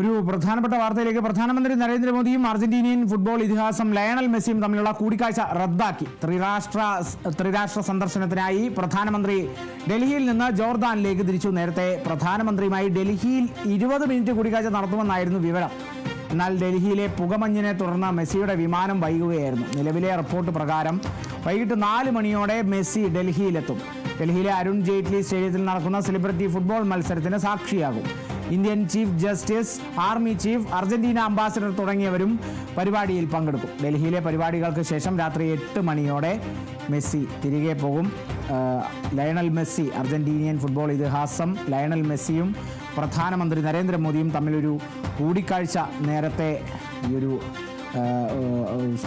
ഒരു പ്രധാനപ്പെട്ട വാർത്തയിലേക്ക്. പ്രധാനമന്ത്രി നരേന്ദ്രമോദിയും അർജന്റീനിയൻ ഫുട്ബോൾ ഇതിഹാസം ലയണൽ മെസ്സിയും തമ്മിലുള്ള കൂടിക്കാഴ്ച റദ്ദാക്കി. ത്രിരാഷ്ട്ര സന്ദർശനത്തിനായി പ്രധാനമന്ത്രി ഡൽഹിയിൽ നിന്ന് ജോർദാനിലേക്ക് തിരിച്ചു. നേരത്തെ പ്രധാനമന്ത്രിയുമായി ഡൽഹിയിൽ 20 മിനിറ്റ് കൂടിക്കാഴ്ച നടത്തുമെന്നായിരുന്നു വിവരം. എന്നാൽ ഡൽഹിയിലെ പുകമഞ്ഞിനെ തുടർന്ന് മെസ്സിയുടെ വിമാനം വൈകുകയായിരുന്നു. നിലവിലെ റിപ്പോർട്ട് പ്രകാരം വൈകിട്ട് 4 മണിയോടെ മെസ്സി ഡൽഹിയിലെത്തും. ഡൽഹിയിലെ അരുൺ ജെയ്റ്റ്ലി സ്റ്റേഡിയത്തിൽ നടക്കുന്ന സെലിബ്രിറ്റി ഫുട്ബോൾ മത്സരത്തിന് സാക്ഷിയാകും. Indian chief justice, army chief, Argentina ambassador തുടങ്ങിയവരും പരിപാടിയിൽ പങ്കെടുക്കും. ഡൽഹിയിലെ പരിപാടികൾക്ക് ശേഷം രാത്രി 8 മണിയോടെ മെസ്സി തിരികെ പോകും. ലയണൽ മെസ്സി, അർജന്റീനിയൻ ഫുട്ബോൾ ഇതിഹാസം ലയണൽ മെസ്സിയും പ്രധാനമന്ത്രി നരേന്ദ്രമോദിയും തമ്മിലൊരു കൂടിക്കാഴ്ച നേരത്തെ ഈ ഒരു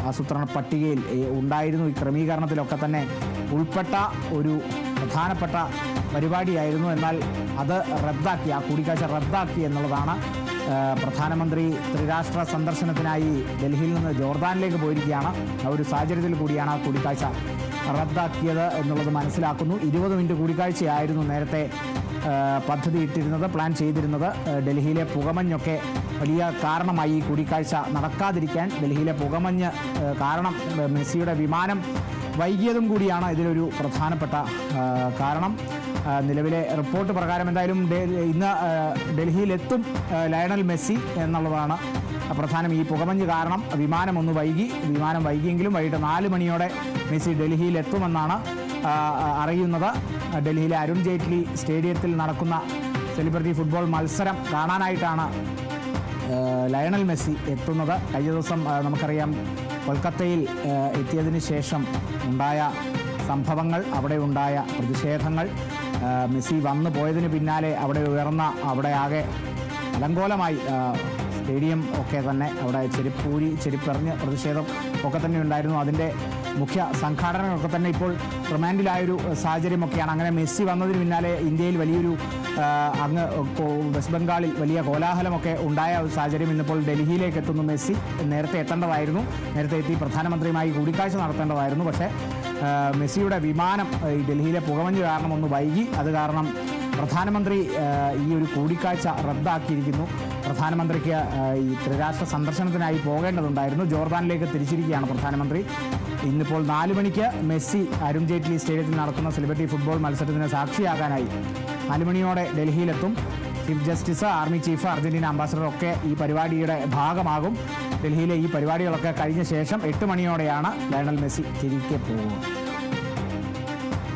ആസൂത്രണ പട്ടികയിൽ ഉണ്ടായിരുന്നു. ഈ ക്രമീകരണത്തിലൊക്കെ തന്നെ ഉൾപ്പെട്ട ഒരു പ്രധാനപ്പെട്ട പരിപാടിയായിരുന്നു. എന്നാൽ അത് റദ്ദാക്കി, ആ കൂടിക്കാഴ്ച റദ്ദാക്കി എന്നുള്ളതാണ്. പ്രധാനമന്ത്രി ത്രിരാഷ്ട്ര സന്ദർശനത്തിനായി ഡൽഹിയിൽ നിന്ന് ജോർദാനിലേക്ക് പോയിരിക്കുകയാണ്. ആ ഒരു സാഹചര്യത്തിൽ കൂടിയാണ് ആ കൂടിക്കാഴ്ച റദ്ദാക്കിയത് എന്നുള്ളത് മനസ്സിലാക്കുന്നു. 20 മിനിറ്റ് കൂടിക്കാഴ്ചയായിരുന്നു നേരത്തെ പദ്ധതി ഇട്ടിരുന്നത്, പ്ലാൻ ചെയ്തിരുന്നത്. ഡൽഹിയിലെ പുകമഞ്ഞൊക്കെ വലിയ കാരണമായി ഈ കൂടിക്കാഴ്ച നടക്കാതിരിക്കാൻ. ഡൽഹിയിലെ പുകമഞ്ഞ് കാരണം മെസ്സിയുടെ വിമാനം വൈകിയതും കൂടിയാണ് ഇതിലൊരു പ്രധാനപ്പെട്ട കാരണം. നിലവിലെ റിപ്പോർട്ട് പ്രകാരം എന്തായാലും ഇന്ന് ഡൽഹിയിലെത്തും ലയണൽ മെസ്സി എന്നുള്ളതാണ് പ്രധാനം. ഈ പുകമഞ്ഞ് കാരണം വിമാനം വൈകിയെങ്കിലും വൈകിട്ട് 4 മണിയോടെ മെസ്സി ഡൽഹിയിലെത്തുമെന്നാണ് അറിയുന്നത്. ഡൽഹിയിലെ അരുൺ ജെയ്റ്റ്ലി സ്റ്റേഡിയത്തിൽ നടക്കുന്ന സെലിബ്രിറ്റി ഫുട്ബോൾ മത്സരം കാണാനായിട്ടാണ് ലയണൽ മെസ്സി എത്തുന്നത്. കഴിഞ്ഞ ദിവസം നമുക്കറിയാം, കൊൽക്കത്തയിൽ എത്തിയതിന് ശേഷം ഉണ്ടായ സംഭവങ്ങൾ, അവിടെ ഉണ്ടായ പ്രതിഷേധങ്ങൾ, മെസ്സി വന്നു പോയതിന് പിന്നാലെ അവിടെ ആകെ അലങ്കോലമായി സ്റ്റേഡിയം ഒക്കെ തന്നെ. അവിടെ ചെരുപ്പെറിഞ്ഞ് പ്രതിഷേധം ഒക്കെ തന്നെ ഉണ്ടായിരുന്നു. അതിൻ്റെ മുഖ്യ സംഘാടകരൊക്കെ തന്നെ ഇപ്പോൾ റിമാൻഡിലായൊരു സാഹചര്യമൊക്കെയാണ്. അങ്ങനെ മെസ്സി വന്നതിന് പിന്നാലെ ഇന്ത്യയിൽ വലിയൊരു വെസ്റ്റ് ബംഗാളിൽ വലിയ കോലാഹലമൊക്കെ ഉണ്ടായ ഒരു സാഹചര്യം. ഇന്നിപ്പോൾ ഡൽഹിയിലേക്ക് എത്തുന്നു മെസ്സി. നേരത്തെ എത്തി പ്രധാനമന്ത്രിയുമായി കൂടിക്കാഴ്ച നടത്തേണ്ടതായിരുന്നു. പക്ഷേ മെസ്സിയുടെ വിമാനം ഈ ഡൽഹിയിലെ പുകമഞ്ഞ് കാരണം ഒന്ന് വൈകി. അത് കാരണം പ്രധാനമന്ത്രി ഈ ഒരു കൂടിക്കാഴ്ച റദ്ദാക്കിയിരിക്കുന്നു. പ്രധാനമന്ത്രിക്ക് ഈ ത്രിരാഷ്ട്ര സന്ദർശനത്തിനായി പോകേണ്ടതുണ്ടായിരുന്നു. ജോർദാനിലേക്ക് തിരിച്ചിരിക്കുകയാണ് പ്രധാനമന്ത്രി. ഇന്നിപ്പോൾ 4 മണിക്ക് മെസ്സി അരുൺ ജെയ്റ്റ്ലി സ്റ്റേഡിയത്തിൽ നടക്കുന്ന സെലിബ്രിറ്റി ഫുട്ബോൾ മത്സരത്തിന് സാക്ഷിയാകാനായി 4 മണിയോടെ ഡൽഹിയിലെത്തും. Chief justice, army chief, Argentina ambassador ഒക്കെ ഈ പരിപാടിയുടെ ഭാഗമാകും. ഡൽഹിയിലെ ഈ പരിപാടികളൊക്കെ കഴിഞ്ഞ ശേഷം 8 മണിയോടെയാണ് ലയണൽ മെസ്സി തിരികെ പോകുന്നത്.